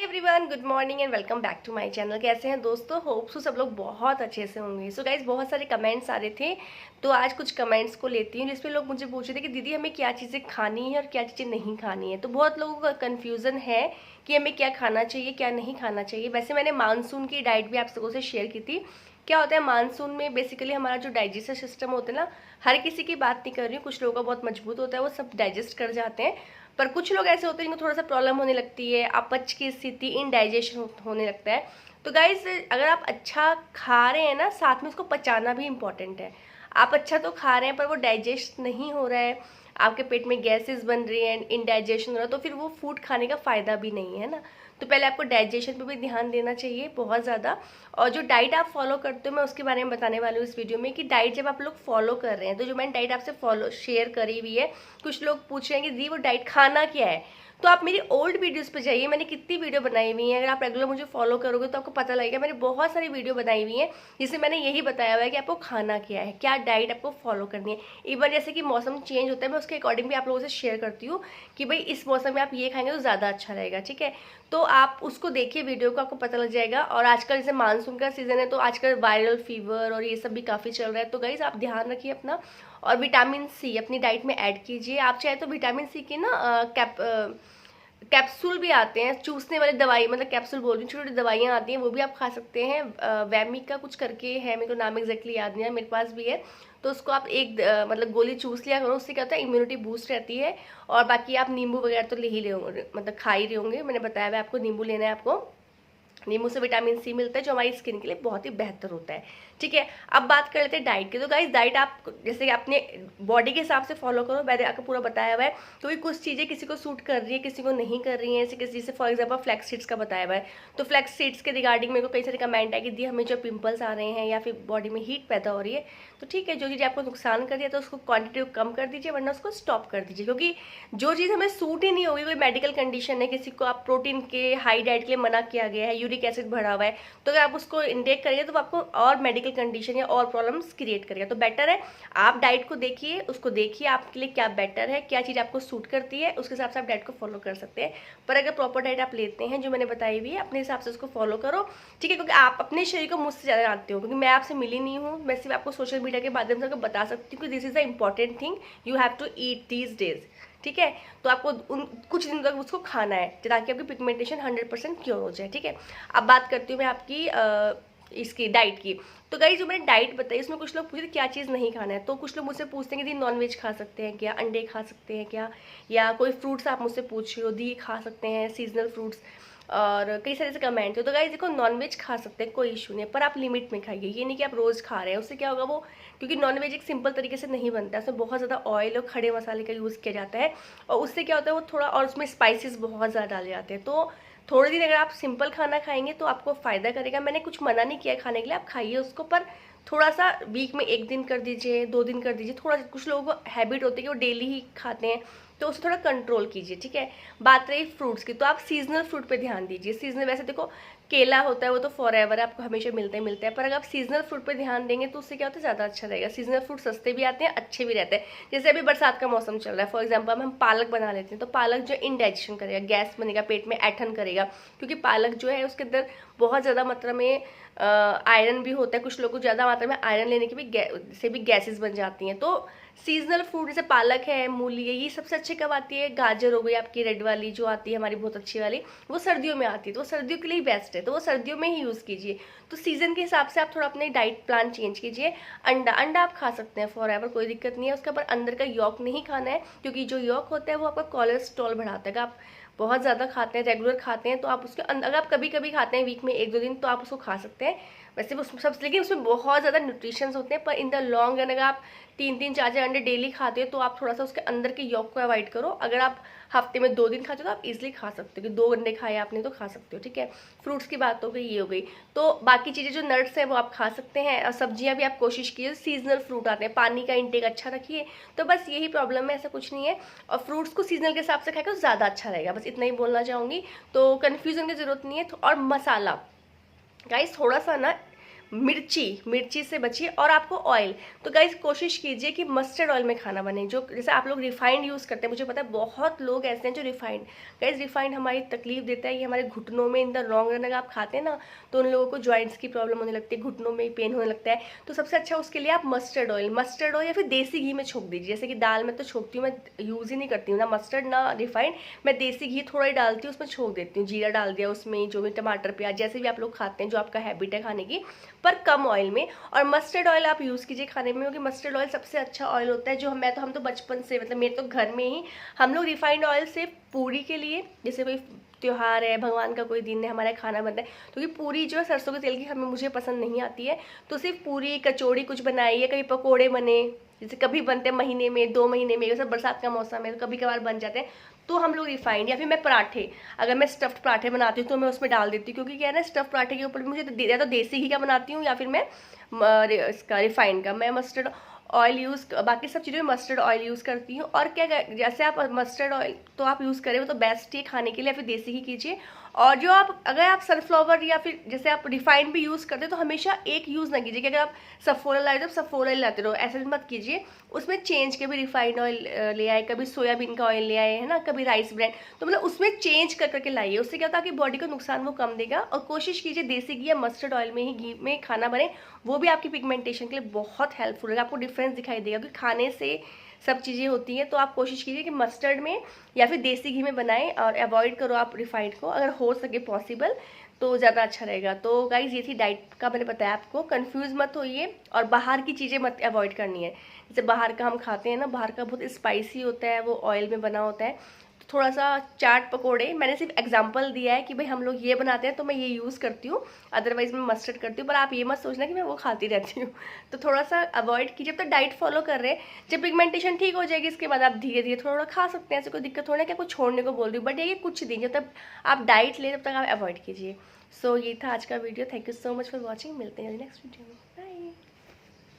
Everyone, good morning and welcome back to my channel. कैसे हैं दोस्तों? होप सो सब लोग बहुत अच्छे से होंगे। सो गाइज, बहुत सारे कमेंट्स आ रहे थे, तो आज कुछ कमेंट्स को लेती हूँ जिसपे लोग मुझे पूछ रहे थे कि दीदी हमें क्या चीज़ें खानी है और क्या चीज़ें नहीं खानी है। तो बहुत लोगों का कन्फ्यूज़न है कि हमें क्या खाना चाहिए क्या नहीं खाना चाहिए। वैसे मैंने मानसून की डाइट भी आप सबों से शेयर की थी। क्या होता है मानसून में, बेसिकली हमारा जो डाइजेस्टिव सिस्टम होता है ना, हर किसी की बात नहीं कर रही हूँ, कुछ लोगों का बहुत मजबूत होता है, वो सब डाइजेस्ट कर जाते हैं। पर कुछ लोग ऐसे होते हैं जिनको थोड़ा सा प्रॉब्लम होने लगती है, अपच की स्थिति, इनडाइजेशन होने लगता है। तो गाइज, अगर आप अच्छा खा रहे हैं ना, साथ में उसको पचाना भी इम्पॉर्टेंट है। आप अच्छा तो खा रहे हैं पर वो डाइजेस्ट नहीं हो रहा है, आपके पेट में गैसेस बन रही हैं, इनडाइजेशन हो रहा है, तो फिर वो फूड खाने का फ़ायदा भी नहीं है ना। तो पहले आपको डाइजेशन पे भी ध्यान देना चाहिए बहुत ज़्यादा। और जो डाइट आप फॉलो करते हो, मैं उसके बारे में बताने वाली हूँ इस वीडियो में कि डाइट जब आप लोग फॉलो कर रहे हैं, तो जो मैंने डाइट आपसे फॉलो शेयर करी हुई है, कुछ लोग पूछ रहे हैं कि दी वो डाइट खाना क्या है। तो आप मेरी ओल्ड वीडियोस पे जाइए, मैंने कितनी वीडियो बनाई हुई है। अगर आप रेगुलर मुझे फॉलो करोगे तो आपको पता लगेगा, मैंने बहुत सारी वीडियो बनाई हुई है जिसमें मैंने यही बताया हुआ है कि आपको खाना क्या है, क्या डाइट आपको फॉलो करनी है। इवन जैसे कि मौसम चेंज होता है, मैं उसके अकॉर्डिंग भी आप लोगों से शेयर करती हूँ कि भाई इस मौसम में आप ये खाएंगे तो ज़्यादा अच्छा रहेगा, ठीक है। तो आप उसको देखिए वीडियो को, आपको पता लग जाएगा। और आजकल जैसे मानसून का सीजन है, तो आजकल वायरल फीवर और ये सब भी काफ़ी चल रहा है। तो गाइज, आप ध्यान रखिए अपना। और विटामिन सी अपनी डाइट में ऐड कीजिए। आप चाहे तो विटामिन सी की ना कैप्सूल भी आते हैं, चूसने वाली दवाई, मतलब कैप्सूल बोल रही हूँ, छोटी छोटी दवाइयाँ आती हैं, वो भी आप खा सकते हैं। वैमिक का कुछ करके है, मेरे को नाम एग्जैक्टली याद नहीं है, मेरे पास भी है। तो उसको आप एक मतलब गोली चूस लिया करो, उससे क्या होता है इम्यूनिटी बूस्ट रहती है। और बाकी आप नींबू वगैरह तो ले ही ले होंगे, मतलब खा ही रहे होंगे, मैंने बताया हुआ आपको नींबू लेना है आपको। नींबू से विटामिन सी मिलता है जो हमारी स्किन के लिए बहुत ही बेहतर होता है, ठीक है। अब बात कर लेते हैं डाइट की। तो गाइस, डाइट आप जैसे अपने बॉडी के हिसाब से फॉलो करो, मैंने आपको पूरा बताया हुआ है। क्योंकि कुछ चीज़ें किसी को सूट कर रही है, किसी को नहीं कर रही है। जैसे फॉर एग्जाम्पल फ्लैक्स सीड्स का बताया हुआ है, तो फ्लैक्स सीड्स के रिगार्डिंग मेरे को कई सारे कमेंट है कि दी हमें जो पिंपल्स आ रहे हैं या फिर बॉडी में हीट पैदा हो रही है, तो ठीक है, जो चीज़ आपको नुकसान कर रही है तो उसको क्वान्टिटी कम कर दीजिए, वरना उसको स्टॉप कर दीजिए। क्योंकि जो चीज़ हमें सूट ही नहीं होगी, कोई मेडिकल कंडीशन है, किसी को आप प्रोटीन के हाई डाइट के लिए मना किया गया है, यूरिक एसिड बढ़ा हुआ है, तो अगर आप उसको इंटेक करेंगे तो आपको और मेडिकल कंडीशन या और प्रॉब्लम्स क्रिएट करेगा। तो बेटर है आप डाइट को देखिए, उसको देखिए आपके लिए क्या बेटर है, क्या चीज़ आपको सूट करती है, उसके हिसाब से आप डाइट को फॉलो कर सकते हैं। पर अगर प्रॉपर डाइट आप लेते हैं जो मैंने बताई हुई है, अपने हिसाब से उसको फॉलो करो, ठीक है। क्योंकि आप अपने शरीर को मुझसे ज़्यादा जानते हो, क्योंकि मैं आपसे मिली नहीं हूँ, मैं सिर्फ आपको सोशल मीडिया के माध्यम से बता सकती हूँ कि this is the important thing you have to eat these days, ठीक है। तो आपको उन कुछ दिन तक उसको खाना है ताकि आपकी पिगमेंटेशन 100% क्योर हो जाए, ठीक है। अब बात करती हूँ मैं आपकी इसकी डाइट की। तो गाइस, जो मैंने डाइट बताई उसमें कुछ लोग पूछते क्या चीज़ नहीं खाना है। तो कुछ लोग मुझसे पूछते हैं कि दी नॉन वेज खा सकते हैं क्या, अंडे खा सकते हैं क्या, या कोई फ्रूट्स आप मुझसे पूछ रहे हो दी खा सकते हैं, सीजनल फ्रूट्स, और कई सारे से कमेंट है। तो गाइस देखो, नॉनवेज खा सकते हैं, कोई इशू नहीं है, पर आप लिमिट में खाइए। ये नहीं कि आप रोज़ खा रहे हैं, उससे क्या होगा वो, क्योंकि नॉनवेज एक सिंपल तरीके से नहीं बनता है, उसमें बहुत ज़्यादा ऑयल और खड़े मसाले का यूज़ किया जाता है। और उससे क्या होता है वो थोड़ा, और उसमें स्पाइसेस बहुत ज़्यादा डाले जाते हैं। तो थोड़े दिन अगर आप सिंपल खाना खाएंगे तो आपको फ़ायदा करेगा। मैंने कुछ मना नहीं किया खाने के लिए, आप खाइए उसको, पर थोड़ा सा वीक में 1 दिन कर दीजिए, 2 दिन कर दीजिए। थोड़ा, कुछ लोगों को हैबिट होती है कि वो डेली ही खाते हैं, तो उसे थोड़ा कंट्रोल कीजिए, ठीक है। बात रही फ्रूट्स की, तो आप सीजनल फ्रूट पे ध्यान दीजिए। सीजनल, वैसे देखो केला होता है वो तो फॉर एवर है, आपको हमेशा मिलते हैं, पर अगर आप सीजनल फ्रूट पे ध्यान देंगे तो उससे क्या होता है ज़्यादा अच्छा रहेगा। सीजनल फ्रूट सस्ते भी आते हैं, अच्छे भी रहते हैं। जैसे अभी बरसात का मौसम चल रहा है, फॉर एग्जाम्पल हम पालक बना लेते हैं, तो पालक जो इंडाइजेशन करेगा, गैस बनेगा, पेट में ऐठन करेगा, क्योंकि पालक जो है उसके अंदर बहुत ज़्यादा मात्रा में आयरन भी होता है। कुछ लोगों को ज़्यादा मात्रा में आयरन लेने की भी गैसेस बन जाती हैं। तो सीजनल फ्रूट जैसे पालक है, मूली है, ये सबसे अच्छे कब आती है, गाजर हो गई आपकी रेड वाली जो आती है हमारी बहुत अच्छी वाली, वो सर्दियों में आती है, तो वो सर्दियों के लिए ही बेस्ट है, तो वो सर्दियों में ही यूज़ कीजिए। तो सीजन के हिसाब से आप थोड़ा अपने डाइट प्लान चेंज कीजिए। अंडा आप खा सकते हैं फॉर एवर, कोई दिक्कत नहीं है उसका, पर अंदर का यॉक नहीं खाना है, क्योंकि जो यॉक होता है वो आपका कोलेस्ट्रॉल बढ़ाता है। आप बहुत ज़्यादा खाते हैं, रेगुलर खाते हैं, तो आप उसके अगर आप कभी कभी खाते हैं वीक में 1-2 दिन, तो आप उसको खा सकते हैं। वैसे उसमें सब, लेकिन उसमें बहुत ज़्यादा न्यूट्रिशंस होते हैं, पर इन द लॉन्ग रन अगर आप 3-3, 4-4 अंडे डेली खाते हो तो आप थोड़ा सा उसके अंदर के यॉक को अवॉइड करो। अगर आप हफ्ते में 2 दिन खाते हो तो आप इजीली खा सकते हो, कि 2 अंडे खाए आपने तो खा सकते हो, ठीक है। फ्रूट्स की बात हो गई, ये हो गई। तो बाकी चीज़ें जो नट्स हैं वो आप खा सकते हैं, और सब्जियां भी आप कोशिश कीजिए, सीजनल फ्रूट आते हैं, पानी का इंटेक अच्छा रखिए। तो बस यही प्रॉब्लम है, ऐसा कुछ नहीं है। और फ्रूट्स को सीजनल के हिसाब से खाएगा तो ज़्यादा अच्छा रहेगा, बस इतना ही बोलना चाहूँगी। तो कन्फ्यूजन की ज़रूरत नहीं है। और मसाला गाइस, थोड़ा सा ना मिर्ची से बचिए। और आपको ऑयल, तो गाइस कोशिश कीजिए कि मस्टर्ड ऑयल में खाना बने। जो जैसे आप लोग रिफाइंड यूज़ करते हैं, मुझे पता है बहुत लोग ऐसे हैं जो रिफाइंड, गाइस रिफाइंड हमारी तकलीफ देता है, ये हमारे घुटनों में इन द लॉन्ग रन अगर आप खाते हैं ना तो उन लोगों को जॉइंट्स की प्रॉब्लम होने लगती है, घुटनों में पेन होने लगता है। तो सबसे अच्छा उसके लिए आप मस्टर्ड ऑयल या फिर देसी घी में छोंक दीजिए। जैसे कि दाल में तो छोंकती हूँ, मैं यूज़ ही नहीं करती हूँ ना मस्टर्ड ना रिफाइंड, मैं देसी घी थोड़ा ही डालती हूँ, उसमें छोंक देती हूँ, जीरा डाल दिया उसमें, जो भी टमाटर प्याज जैसे भी आप लोग खाते हैं, जो आपका हैबिट है खाने की, पर कम ऑयल में। और मस्टर्ड ऑयल आप यूज़ कीजिए खाने में, क्योंकि मस्टर्ड ऑयल सबसे अच्छा ऑयल होता है। जो हम तो बचपन से, मतलब मेरे तो घर में ही हम लोग रिफाइंड ऑयल से पूरी के लिए, जैसे कोई त्योहार है, भगवान का कोई दिन है, हमारा खाना बनता है, तो ये पूरी जो है सरसों के तेल की मुझे पसंद नहीं आती है, तो सिर्फ पूरी कचौड़ी कुछ बनाई है, कभी पकोड़े बने, जैसे कभी बनते हैं महीने में 2 महीने में, जैसे बरसात का मौसम है तो कभी कभार बन जाते हैं, तो हम लोग रिफाइंड। या फिर मैं पराठे, अगर मैं स्टफ्ड पराठे बनाती हूँ तो मैं उसमें डाल देती हूँ, क्योंकि क्या है ना, स्टफ्ड पराठे के ऊपर मुझे या तो देसी घी का बनाती हूँ या फिर मैं इसका रिफाइंड का, मैं मस्टर्ड ऑयल यूज़, बाकी सब चीज़ों में मस्टर्ड ऑयल यूज़ करती हूँ। और क्या, जैसे आप मस्टर्ड ऑयल तो आप यूज़ करें वो तो बेस्ट ही खाने के लिए, या फिर देसी घी कीजिए। और जो आप, अगर आप सनफ्लावर या फिर जैसे आप रिफाइंड भी यूज़ करते हो तो हमेशा एक यूज़ ना कीजिए कि अगर आप सफ़ोरा लाए तो सफ़ोरा ही लाते रहो, ऐसे मत कीजिए। उसमें चेंज के भी रिफाइंड ऑयल ले आए, कभी सोयाबीन का ऑयल ले आए, है ना, कभी राइस ब्रांड, तो मतलब उसमें चेंज कर करके लाइए। उससे क्या होता है कि बॉडी को नुकसान वो कम देगा। और कोशिश कीजिए देसी घी या मस्टर्ड ऑयल में ही घी में खाना बने, वो भी आपकी पिगमेंटेशन के लिए बहुत हेल्पफुल है, आपको डिफरेंस दिखाई देगा, क्योंकि खाने से सब चीज़ें होती हैं। तो आप कोशिश कीजिए कि मस्टर्ड में या फिर देसी घी में बनाएं, और अवॉइड करो आप रिफाइंड को, अगर हो सके पॉसिबल तो ज़्यादा अच्छा रहेगा। तो गाइज ये थी डाइट का, मैंने बताया आपको, कंफ्यूज मत होइए, और बाहर की चीज़ें मत अवॉइड करनी है। जैसे बाहर का हम खाते हैं ना, बाहर का बहुत स्पाइसी होता है, वो ऑयल में बना होता है, तो थोड़ा सा चाट पकोड़े, मैंने सिर्फ एग्जांपल दिया है कि भाई हम लोग ये बनाते हैं तो मैं ये यूज़ करती हूँ, अदरवाइज मैं मस्टर्ड करती हूँ, पर आप ये मत सोचना कि मैं वो खाती रहती हूँ। तो थोड़ा सा अवॉइड कीजिए, जब तक डाइट फॉलो कर रहे हैं, जब पिगमेंटेशन ठीक हो जाएगी इसके बाद आप धीरे धीरे थोड़ा खा सकते हैं, ऐसे कोई दिक्कत थोड़ा क्या, कुछ छोड़ने को बोल रही हूँ, बट ये कुछ दिन जब तक आप डाइट ले, तब तक आप अवॉइड कीजिए। सो ये था आज का video, thank you so much for watching, मिलते हैं नेक्स्ट वीडियो में, बाय।